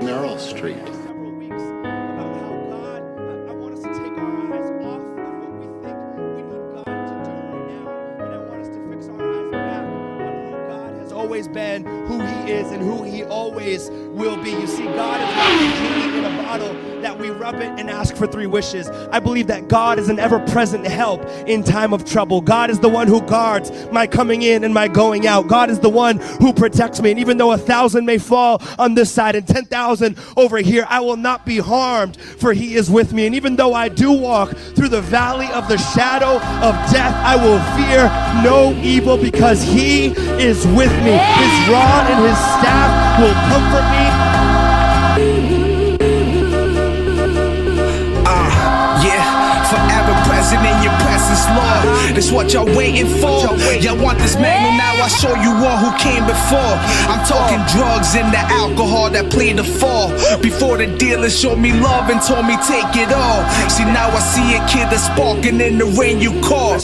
Meryl Street. Always been, who he is, and who he always will be. You see, God is not a genie in a bottle that we rub it and ask for 3 wishes. I believe that God is an ever-present help in time of trouble. God is the one who guards my coming in and my going out. God is the one who protects me. And even though 1,000 may fall on this side and 10,000 over here, I will not be harmed, for he is with me. And even though I do walk through the valley of the shadow of death, I will fear no evil, because he is with me. His rod and his staff will comfort me. Forever present in your presence, Lord. That's what y'all waiting for. Y'all want this manual, now I show you one who came before. I'm talking drugs and the alcohol that played the fall. Before the dealers showed me love and told me take it all. See, now I see a kid that's sparking in the rain you call.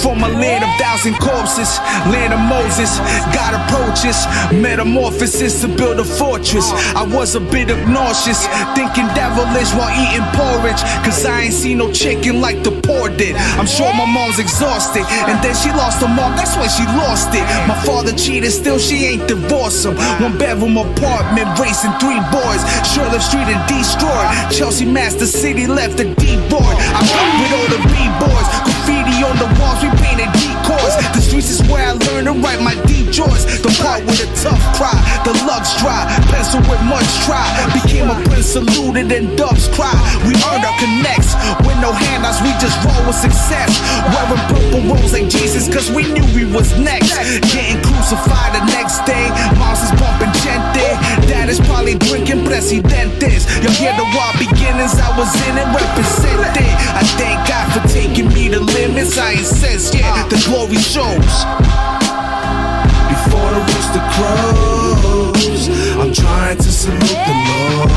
From a land of 1,000 corpses, land of Moses, God approaches, metamorphosis to build a fortress. I was a bit obnoxious, thinking devilish while eating porridge, cause I ain't seen no chicken like the poor did. I'm sure my mom's exhausted, and then she lost her mom, that's when she lost it. My father cheated, still she ain't divorced him. 1-bedroom apartment, racing 3 boys, Shirley Street and destroyed. Chelsea Master City left a D-board. I rock with all the B-boys, graffiti on the walls, we painted decoys. The streets is where I learned to write my deep joys. The part with a tough cry, the lugs dry, pencil with much try. Became a prince saluted and doves cry. We earned our connects with no handouts, we just roll with success. Wearing purple robes like Jesus, cause we knew we was next. Getting crucified the next day, mom's is bumping gente. Dad is probably drinking Presidentes. Y'all hear the wild beginnings, I was in it represented. I thank God for taking me to limits I ain't sensed yet, the glory shows. Before the rooster crows, I'm trying to salute the Lord.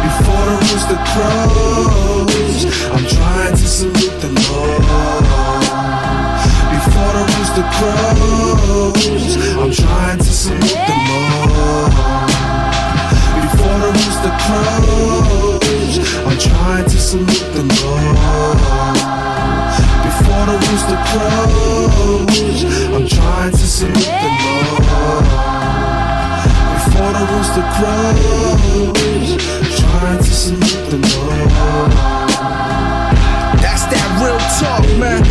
Before the rooster crows, I'm trying to salute the Lord. Before the rooster crows, I'm trying to salute the Lord. Before the rooster crows, I'm trying to salute the Lord. Before the rooster crows, I'm trying to salute the Lord. Before the rooster crows, trying to salute the Lord. That's that real talk, man.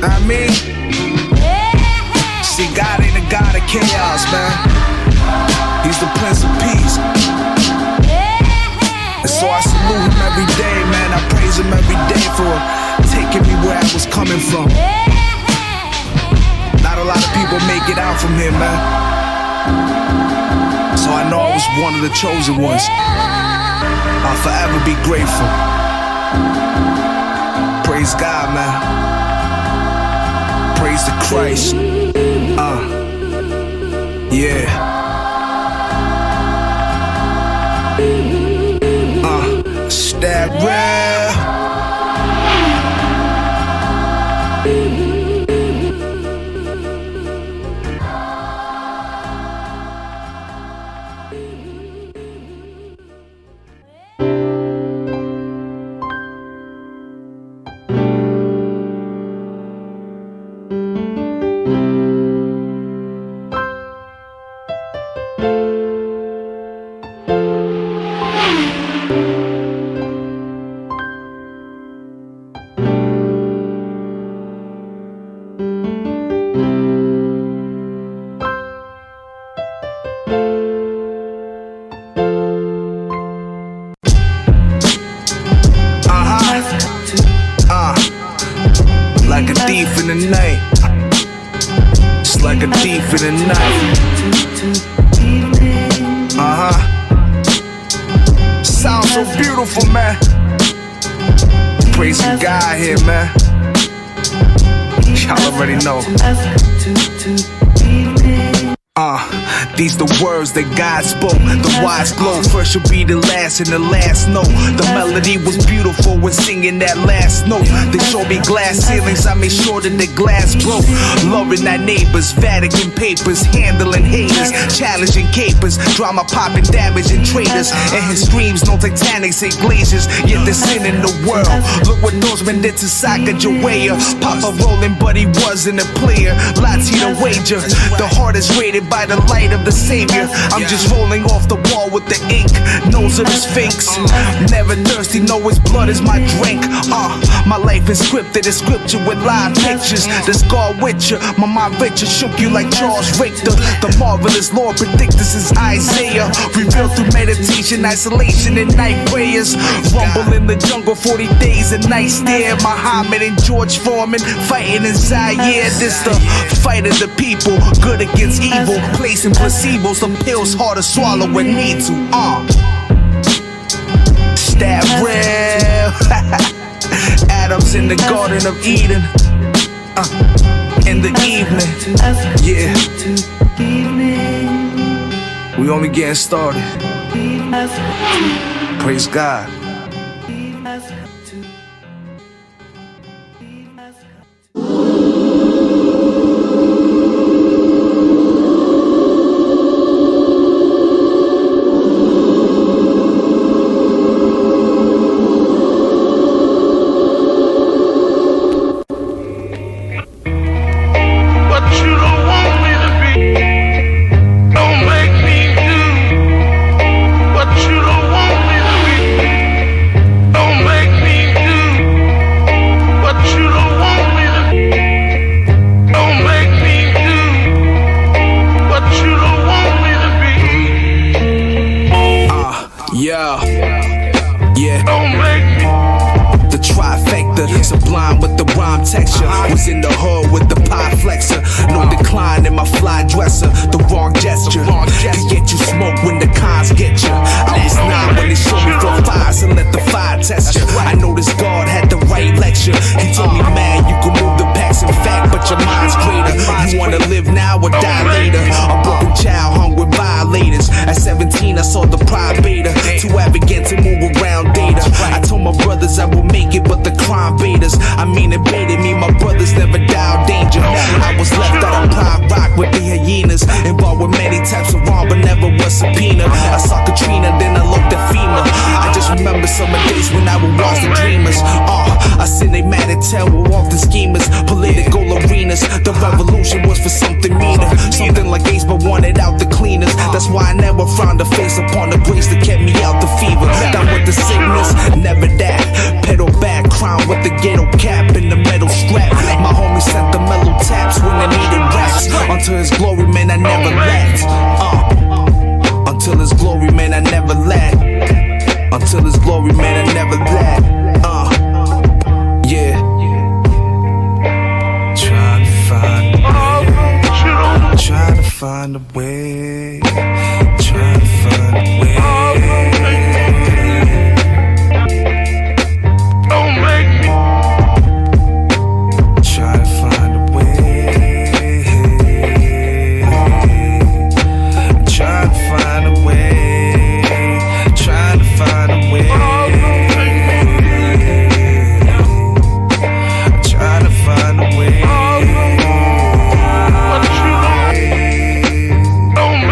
I mean, see, God ain't a God of chaos, man. He's the Prince of Peace. And so I salute him every day, man. I praise him every day for taking me where I was coming from. Not a lot of people make it out from here, man. So I know I was one of the chosen ones. I'll forever be grateful. Praise God, man. Praise the Christ. Yeah. That real. Like a thief in the night. It's like a thief in the night. Sounds so beautiful, man. Praising God here, man. Y'all already know. These the words that God spoke. The wise glow, first you'll be the last and the last note. The melody was beautiful when singing that last note. They showed me glass ceilings, I made sure that the glass broke. Loving our neighbors, Vatican papers, handling haters, challenging capers, drama popping, damaging traitors. And his screams, no Titanics and glaciers, yet there's sin in the world. Look what those men did to Sacagawea. Papa rolling, but he wasn't a player. Latino wager, the heart is rated by the light of the Savior. I'm just rolling off the wall with the ink, nose of his fakes. Never thirsty, know his blood is my drink. My life is scripted, it's scripture with live pictures. This God with you, my mind richer, shook you like Charles Richter. The marvelous Lord predict this is Isaiah, revealed through meditation, isolation, and night prayers. Rumble in the jungle, 40 days and nights there. Muhammad and George Foreman fighting in Zaire. This the fight of the people, good against evil, placing placebos, the pills hard to swallow when need to. Stab real. Adam's in the Garden of Eden. In the evening, yeah. We only getting started. Praise God. The trifecta, sublime with the rhyme texture. Was in the hood with the pie flexor. No decline in my fly dresser. The wrong gesture can get you smoke when the cons get you. I was 9 when they showed me from fires and let the fire test you. I noticed God had the right lecture. He told me, man, you can move the packs in fact, but your mind's greater. You wanna live now or die later? A broken child hung with violators. At 17 I saw the pride beta. Too arrogant to move around data. I told my brothers I will make it, but the crime beaters, I mean it baited me. My brothers never died danger. I was left out of Pride Rock with the hyenas, involved with many types of wrong, but never was subpoena. I saw Katrina, then I looked at FEMA. I just remember summer days when I would watch the dreamers. I seen they mad at tell we're off the schemers. Political arenas, the revolution was for something meaner. Something like AIDS, but wanted out the cleaners. That's why I never frowned a face upon the grace that kept me out the fever. Down with the sickness, never that. Pedal back, crown with the ghetto cap and the metal strap. My homie sent the mellow taps when they needed raps. Until his glory, man, I never lacked. Until his glory, man, I never lacked. Until his glory, man, I never lacked. Yeah. Trying to find a way. Trying to find a way. Trying to find a way. Don't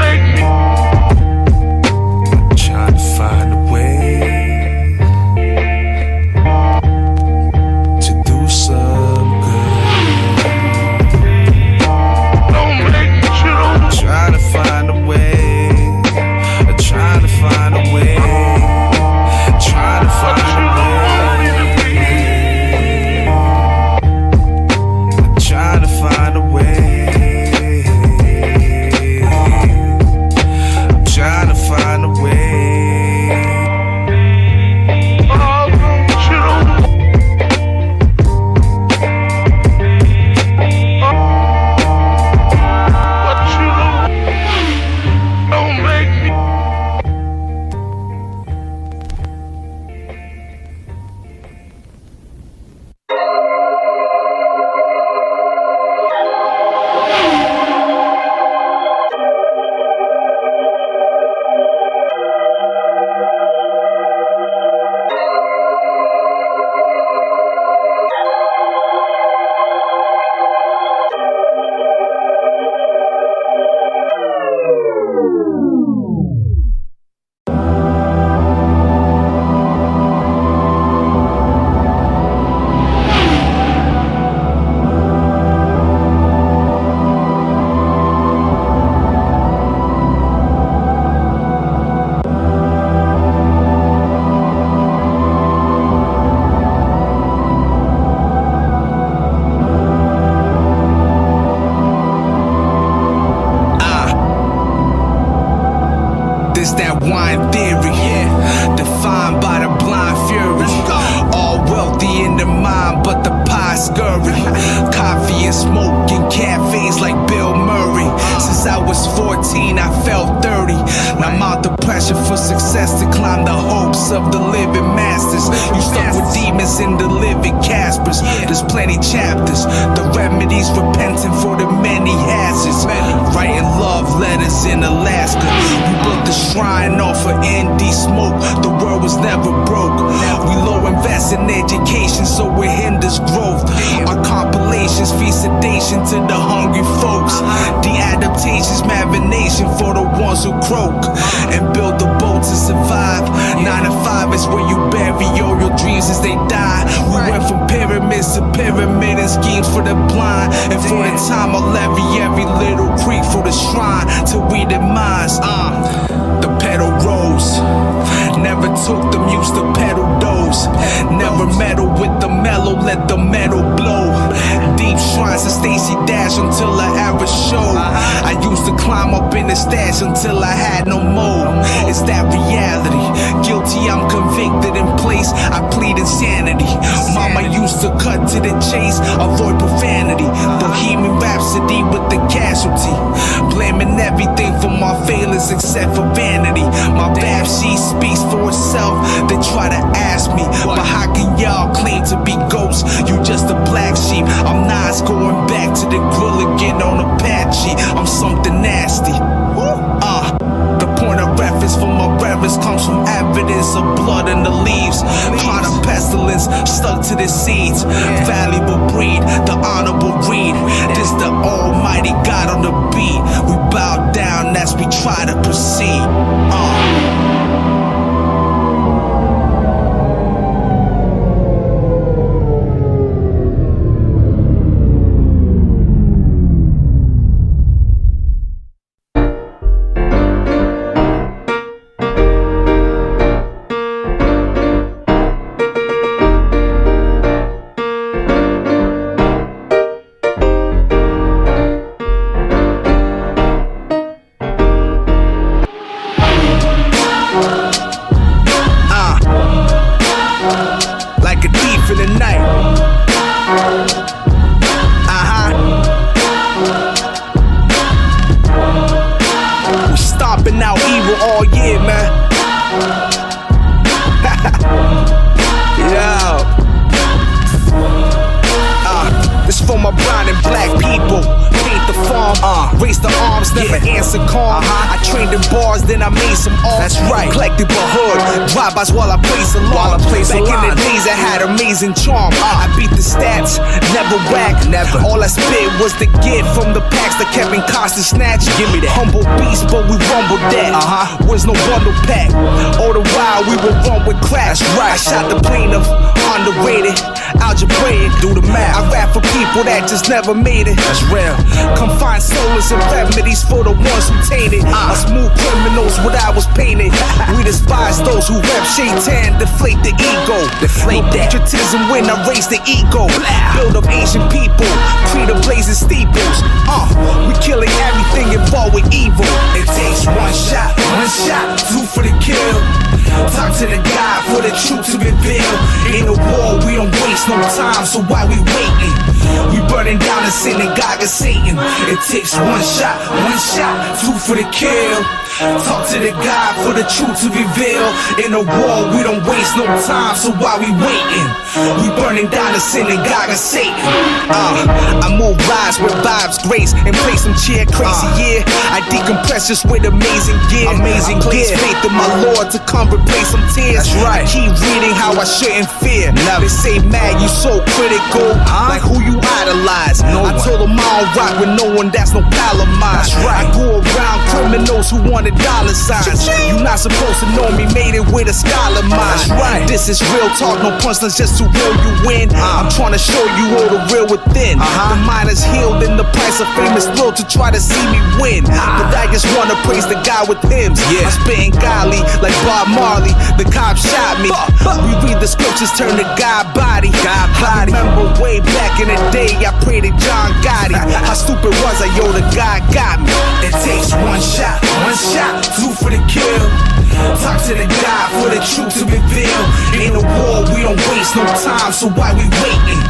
smoke in cafes like Bill Murray. Since I was 14, I felt 30. Now I'm out the pressure for success to climb the hopes of the living masters. You stuck with demons in the living Caspers. There's plenty chapters. The remedies repenting for the many hazards. Writing love letters in Alaska. We built the shrine off of ND smoke. The world was never broke. We low invest in education so it hinders growth. Our compilations feed sedation to the hungry folks. The adaptations, marination for the ones who croak. And build the boat to survive. 9 to 5 is where you bury all your dreams as they die. We went from pyramids to pyramid and schemes for the blind. And for the time I'll levy every little creek for the shrine till we demise. The pedal rose. Never took the muse to pedal those. Never meddle with the mellow, let the metal blow. Deep shrines of Stacey Dash until I ever showed. I used to climb up in the stash until I had no more. It's that reality. Guilty, I'm convicted in place. I plead insanity. Mama used to cut to the chase, avoid profanity. Bohemian Rhapsody with the casualty. Blaming everything for my failures except for vanity. My bad sheet speaks for itself. They try to ask me, but how can y'all claim to be ghosts? You just a black sheep. I'm Nas going back to the grill again on Apache. I'm something nasty. The point of reference for my reverence comes from evidence of blood in the leaves. Pot of pestilence stuck to the seeds. Valuable breed, the honorable reed. This the almighty God on the beat. We bow down as we try to proceed. While I place along. Back in the days I had amazing charm. I beat the stats, never whack. All I spit was the gift from the packs that kept in constant snatch. Give me that humble beast, but we rumbled that. Was no bundle pack. All the while we would run with crack. That's right. I shot the plaintiff, underrated, algebraic. Do the math. I rap for people that just never made it. That's real. Confined souls and remedies for the ones who tainted. Smooth criminals, what I was painted. We despise those who rep Shaitan, deflate the ego. Deflate that. Patriotism when I raise the ego. Build up Asian people, creed of blazing steeples. We killing everything involved with evil. It takes one shot, two for the kill. Talk to the God for the truth to reveal. In a war, we don't waste no time, so why we waiting? We burning down the synagogue of Satan. It takes one shot, two for the kill. Talk to the God for the truth to reveal. In a war, we don't waste no time, so why we waiting? We burning down the synagogue of Satan. I move lives with vibes, grace, and play some cheer. Crazy year, I decompress just with amazing gear. Amazing gear. Faith in my Lord to come replace some tears. That's right. I keep reading how I shouldn't fear. They say, man, you so critical. Like who you idolize. I told them I don't rock with no one that's no pal of mine. That's right. I go around criminals who wanted dollar signs. You not supposed to know me, made it with a scholar mind. That's right. This is real talk, no punchlines, just to reel you in. I'm trying to show you all the real within. The mind is healed in the price of famous thrill to try to see me win. But I just wanna praise the God with hymns. I'm spitting godly like Bob Marley. The cop shot me. We read the scriptures, turn to God body. I remember way back in the day, I prayed to John Gotti. How stupid was I? Yo, the God got me. It takes one shot, two for the kill. Talk to the God for the truth to reveal. In a war, we don't waste no time, so why we waiting?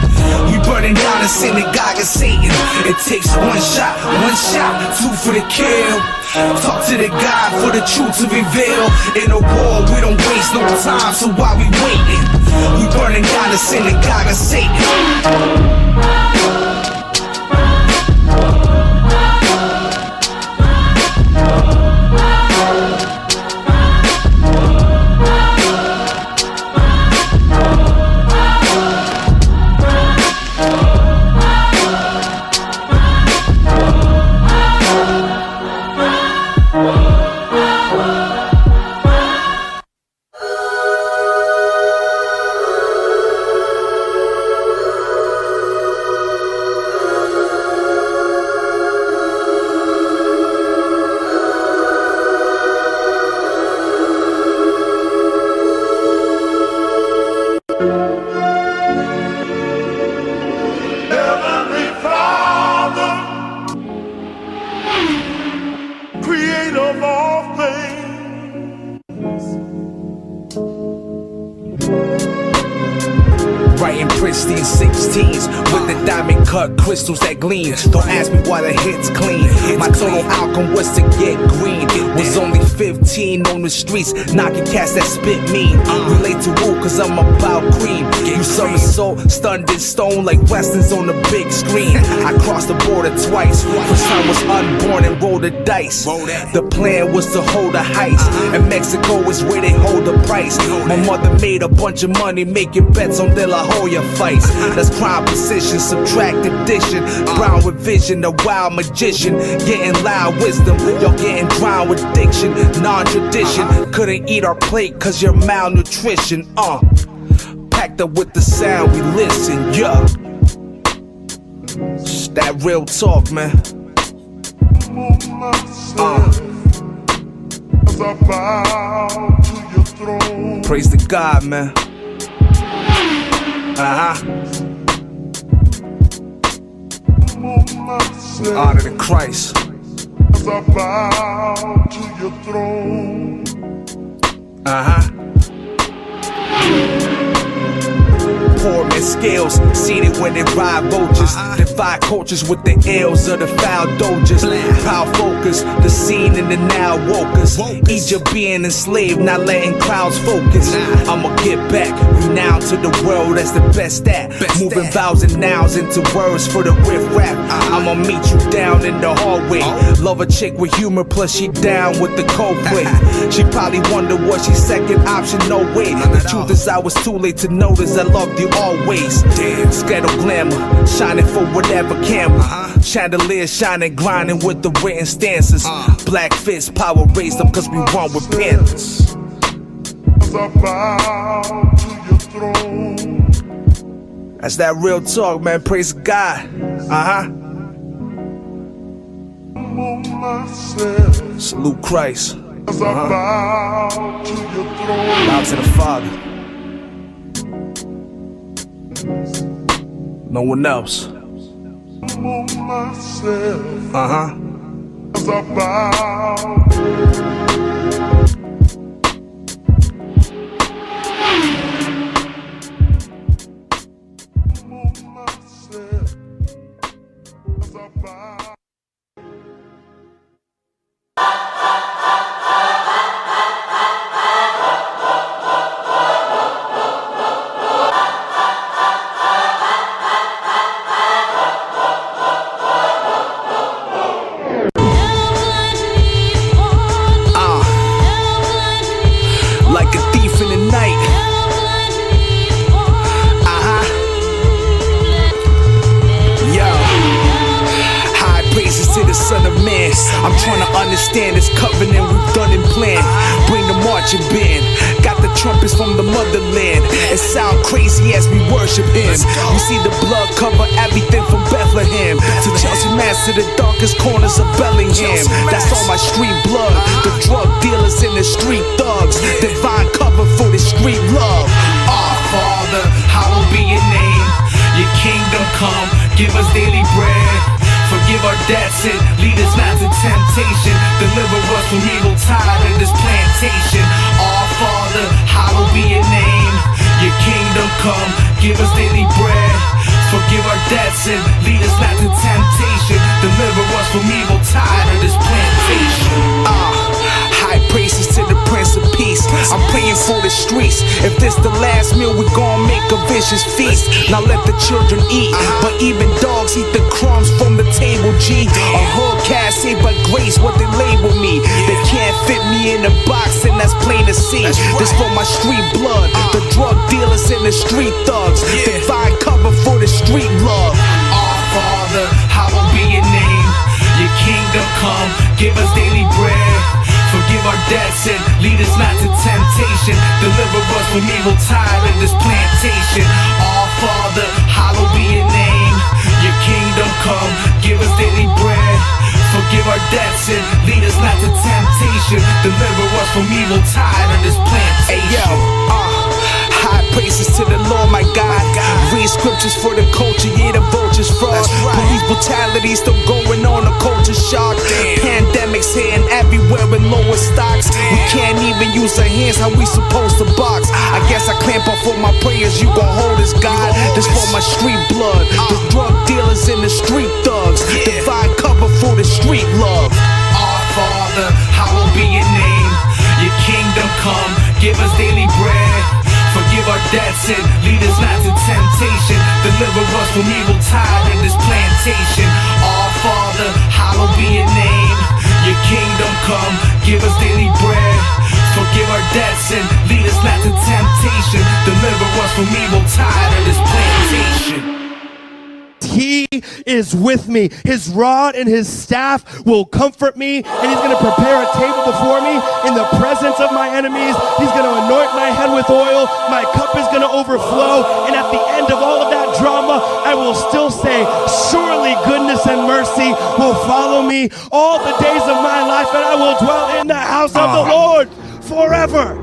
We burning down the a synagogue of Satan. It takes one shot, two for the kill. Talk to the God for the truth to reveal. In a war, we don't waste no time, so why we waiting? We burning down the synagogue of Satan. Writing pristine 16s with the diamond cut crystals that gleam. Don't ask me why the hit's clean. My total outcome was to get green. Was only 15 on the streets, knocking cats that spit mean. Relate to woo, cause I'm about cream. You somersault, stunned in stone like westerns on the big screen. I crossed the border twice. First time was unborn and rolled the dice. The plan was to hold a heist, and Mexico is where they hold the price. My mother made a bunch of money making bets on De La Hoya fights. That's prime position, subtract addition. Brown with vision, a wild magician. Getting loud wisdom, y'all getting drowned with diction. Non-tradition, couldn't eat our plate cause you're malnutrition. Packed up with the sound, we listen, yeah. It's that real talk, man. Praise to God, man. Honor to Christ. As I bow to your throne. Poor men scales, seated when they ride vultures. Divide cultures with the ills of the foul doges. Power focus, the scene in the now wokers. Egypt being enslaved, not letting crowds focus. I'ma get back, renowned to the world as the best at. Moving vowels and nouns into words for the riff rap. I'ma meet you down in the hallway. Love a chick with humor, plus she down with the Coldplay. She probably wonder what she second option, no way. The truth is I was too late to notice I loved you always. Scandal glamour, shining for whatever camera. Chandelier shining, grinding with the written stances. Black fist, power raised up cause we run with Panthers. As I bow to your throne. That's that real talk, man. Praise God. Salute Christ. As I bow to your throne. Bow to the Father. No one else. As I bow. Son of man, I'm trying to understand this covenant we've done and planned. Bring the marching band, got the trumpets from the motherland. It sound crazy as we worship him. You see the blood cover everything from Bethlehem to Chelsea Mass to the darkest corners of Bellingham. That's all my street blood, the drug dealers and the street thugs. Divine cover for the street love. Our Father, hallowed be your name. Your kingdom come, give us daily bread. Forgive our debts and lead us not to temptation. Deliver us from evil tide in this plantation. Our Father, hallowed be your name. Your kingdom come, give us daily bread. Forgive our debts and lead us not to temptation. Deliver us from evil, tired of this plantation. High praises to the Prince of Peace. I'm praying for the streets. If this the last meal, we gon' make a vicious feast. Now let the children eat, but even dogs eat the crumbs from the table. G, a hood cat saved by grace, what they label me. They can't fit me in a box, and that's plain to see. This for my street blood, the drug dealers and the street thugs. They find cover for the street love. Our Father, hallowed be your name. Your kingdom come, give us daily bread. Forgive our debts and lead us not to temptation. Deliver us from evil, tired of this plantation. Our Father, hallowed be your name. Your kingdom come, give us daily bread. Forgive our debts and lead us not to temptation. Deliver us from evil, tired of this plantation. Hey, high praises to the Lord, my God. Read scriptures for the culture, yeah, the vultures fraud. Police brutality still going on, a culture shock. Pandemics here and everywhere with lower stocks. We can't even use our hands, how we supposed to box? I guess I clamp up for my prayers, you gon' hold us, God. This for my street blood, the drug dealers and the street thugs. Divine cover for the street love. Our Father, hallowed be your name. Your kingdom come, give us daily bread. Forgive our debts and lead us not to temptation. Deliver us from evil, tired in this plantation. Our Father, hallowed be your name. Your kingdom come, give us daily bread. Forgive our debts and lead us not to temptation. Deliver us from evil, tired of this plantation. He is with me. His rod and his staff will comfort me, and he's going to prepare a table before me in the presence of my enemies. He's going to anoint my head with oil. My cup is going to overflow, and at the end of all of that drama, I will still say, surely goodness and mercy will follow me all the days of my life, and I will dwell in the house of the Lord forever.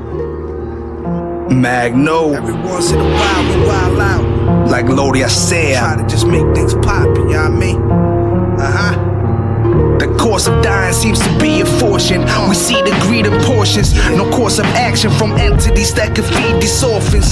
Magno. Every once in a while we wild out. Like Lodi, I said, try to just make things pop, you know what I mean? The course of dying seems to be a fortune. We see the greed in portions. No course of action from entities that could feed these orphans.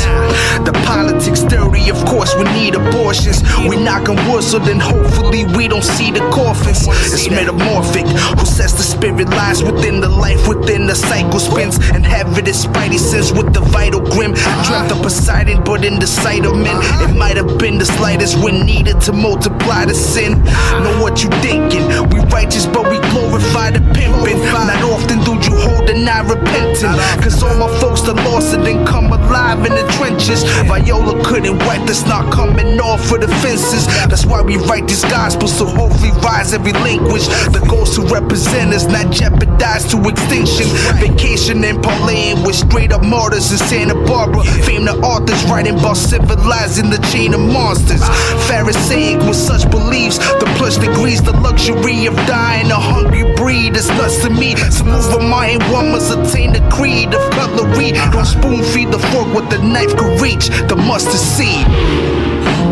The politics dirty, of course we need abortions. We knock on wood so then hopefully we don't see the coffins. It's metamorphic. Who says the spirit lies within the life, within the cycle spins? And have it is spidey sense with the vital grim. Dreamt of Poseidon, but in the sight of men, it might have been the slightest when needed to multiply the sin. Know what you thinking? We righteous but we glorify the pimpin'. Not often do you hold and not repenting, cause all my folks are lost and then come alive in the trenches. Viola couldn't wipe this not coming off for the fences. That's why we write these gospels, so hopefully rise and relinquish the ghosts who represent us, not jeopardize to extinction. Vacation and parlaying with straight up martyrs in Santa Barbara. Fame the authors writing about civilizing the chain of monsters. Pharisaic with such beliefs, the plush degrees, the luxury of dying, a hungry breed is nuts to me. So move a mind, one must attain the creed of cutlery. Don't spoon feed the fork what the knife could reach, the mustard seed.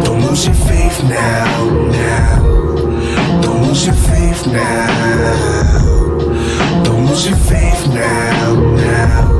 Don't lose your faith now, now. Don't lose your faith now. Don't lose your faith now, now.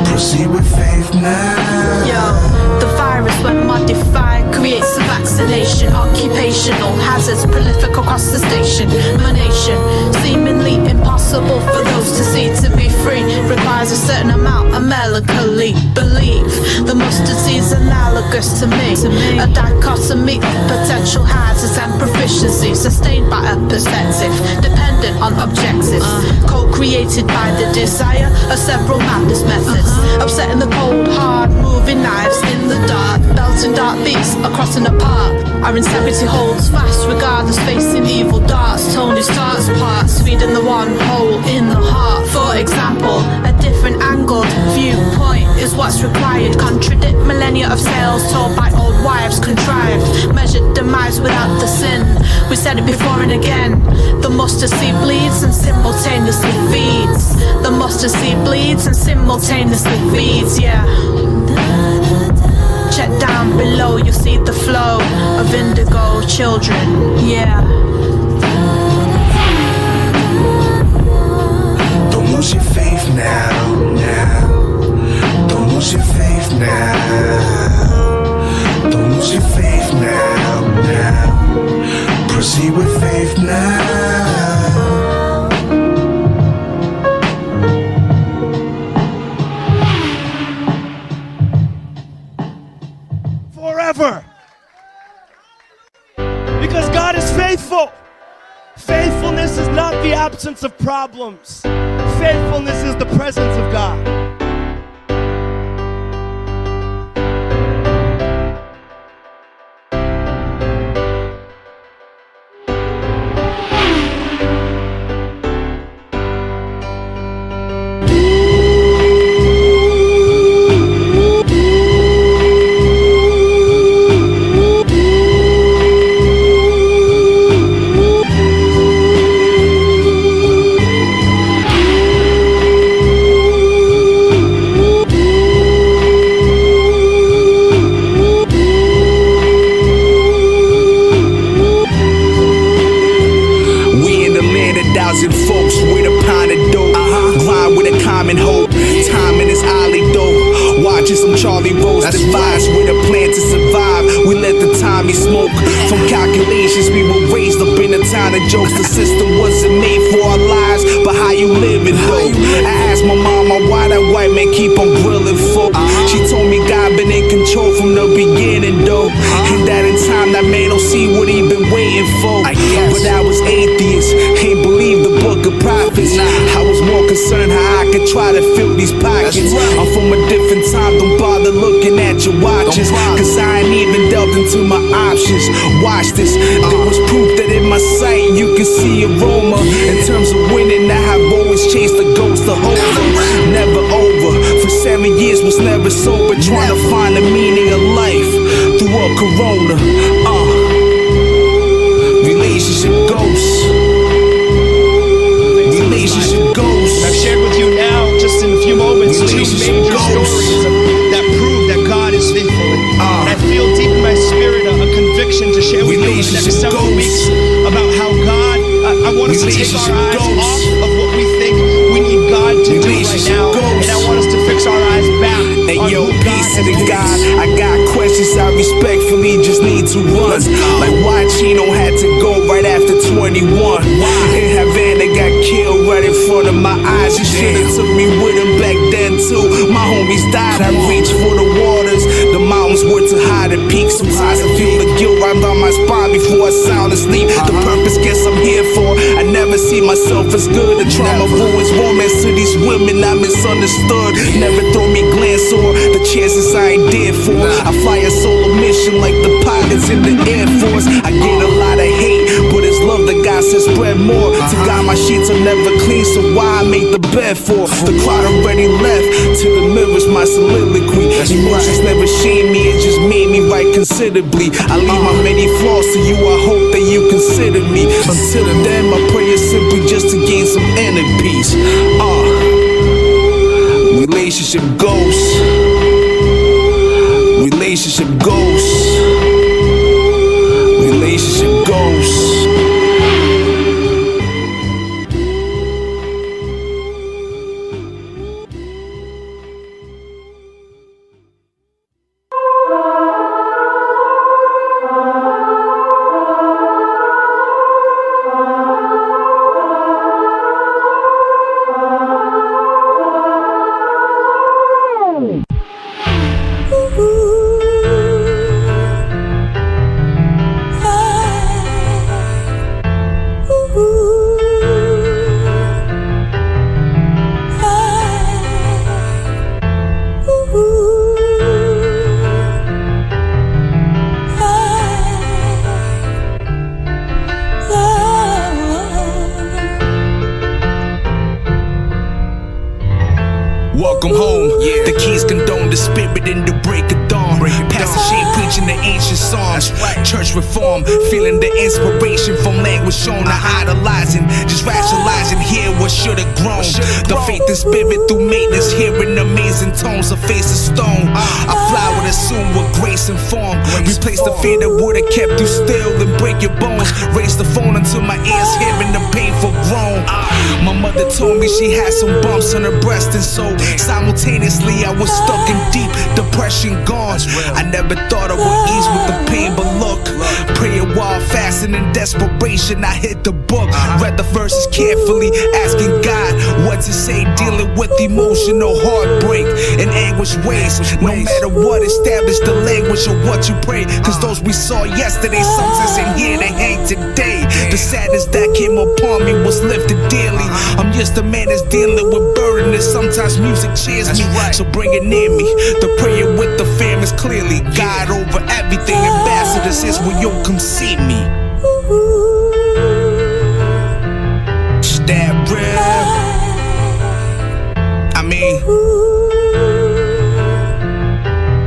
Proceed with faith now. Yo, the virus when modified creates a vaccination. Occupational hazards prolific across the station. My nation, seemingly impossible for those to see. To be free requires a certain amount of melancholy. Believe the mustard seed's analogous to me. A dichotomy of potential hazards and proficiency, sustained by a perspective dependent on objectives, co-created by the desire of several madness methods. Upsetting the cold, hard moving knives in the dark, belting dark beats across in the park. Our integrity holds fast regardless, facing evil darts. Tony Stark's parts, feeding the one hole in the heart. For example, a different angled viewpoint is what's required. Contradict millennia of tales told by old wives contrived. Measured demise without the sin. We said it before and again. The mustard seed bleeds and simultaneously feeds. The mustard seed bleeds and simultaneously feeds, yeah. Check down below, you'll see the flow of indigo children, yeah. Don't lose your faith now, now. Don't lose your faith now. Don't lose your faith now, not the absence of problems. Faithfulness is the presence of God. Folks with a pound of dough, grind with a common hope. Time in his alley though, watching some Charlie Rose device with a plan to survive. We let the Tommy smoke. From calculations, we were raised up in a town of jokes. The system wasn't made for our lives, but how you living though? I asked my mama why that white man keep on grilling folk. She told me God been in control from the beginning though, and that in time that man don't see what he been waiting for. But I was atheist, ain't believe the book of prophets. I was more concerned how I could try to fill these pockets. I'm from a different time, don't bother looking at your watches, cause I ain't even delved into my options. Watch this, there was proof that in my sight you can see aroma. In terms of winning, I have always chased the ghost of over. Never over, for 7 years was never sober, trying to find the meaning of life through a corona. Relationship ghosts. Relationship ghosts. I've shared with you now, just in a few moments, two major stories that prove that God is faithful. And I feel deep in my spirit a conviction to share with you in the next several weeks about how God, I want us to take our eyes off of what we think we need God to do right now, and I want us to fix our eyes back on yo, who peace to God the is. God. I got questions I respectfully just need to run. Like why Chino had to go right after 21. In Havana got killed right in front of my eyes. You should've took me with him back then too. My homies died, I reached for the waters. The mountains were too high to peak. Sometimes I feel the guilt right down my spine before I sound asleep. The purpose guess I'm here for. I never see myself as good. The trauma ruins romance to these women I misunderstood. Never throw me glance or the chances I ain't dead for. I fly a solo mission like the pilots in the Air Force. I get a lot of hate, but it's love that God says spread more. To God my sheets are never clean, so why I make the bed for? The crowd already left, to the mirrors my soliloquy. Emotions never shamed me, it just made me right considerably. I leave my many flaws to you, I hope that you consider me. Until then my prayer is simply just to gain some inner peace. Relationship ghosts. Relationship ghosts. Relationship ghosts. Welcome home. The keys condone the spirit in the break of dawn. Pastor Shane preaching the ancient songs. Church reform, feeling the inspiration from language shown to idolizing. Just rationalizing here what should have grown. The faith and spirit through maintenance, hearing amazing tones of face of stone. I fly with assume with grace and form. Replace the fear that would have kept you still and break your bones. Raise the phone until my ears hearing the painful groan. My mother told me she had some bumps on her breast, and so simultaneously I was stuck in deep depression gone. I never thought I would ease with the pain, but look, praying while fasting in desperation, I hit the book. Read the verses carefully, asking God what to say, dealing with emotional heartbreak and anguish ways. No matter what, establish the language of what you pray. Cause those we saw yesterday, sometimes in here they hate today. The sadness that came upon me was lifted daily. I'm just a man that's dealing with burden, and sometimes music cheers me. So bring it near me. The prayer with the fam is clearly God over everything. Ambassadors is where you'll come see me. That real. I mean,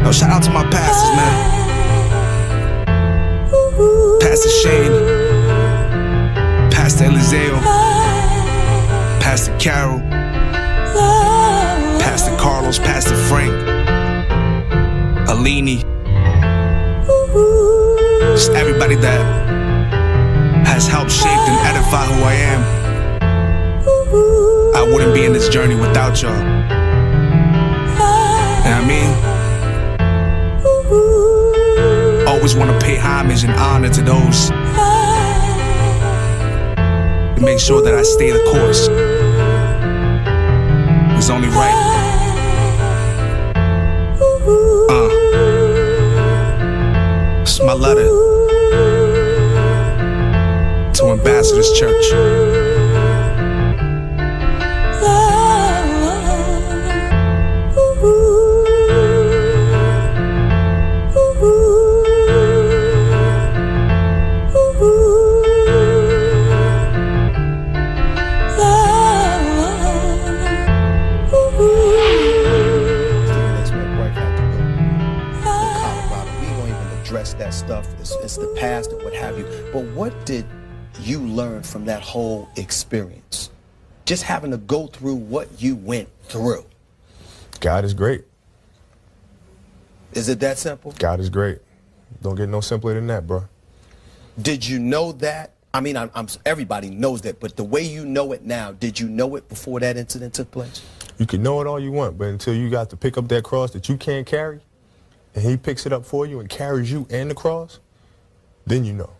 no, shout out to my pastors, man. Pastor Shane, Pastor Eliseo, Pastor Carol, Pastor Carlos, Pastor Frank, Alini, just everybody that has helped shape and edify who I am. I wouldn't be in this journey without y'all. You know what I mean? Always want to pay homage and honor to those to make sure that I stay the course. It's only right. It's my letter to Ambassadors Church. That stuff, it's the past and what have you. But what did you learn from that whole experience? Just having to go through what you went through. God is great. Is it that simple? God is great. Don't get no simpler than that, bro. Did you know that? I mean, everybody knows that, but the way you know it now, did you know it before that incident took place? You can know it all you want, but until you got to pick up that cross that you can't carry, and he picks it up for you and carries you and the cross, then you know.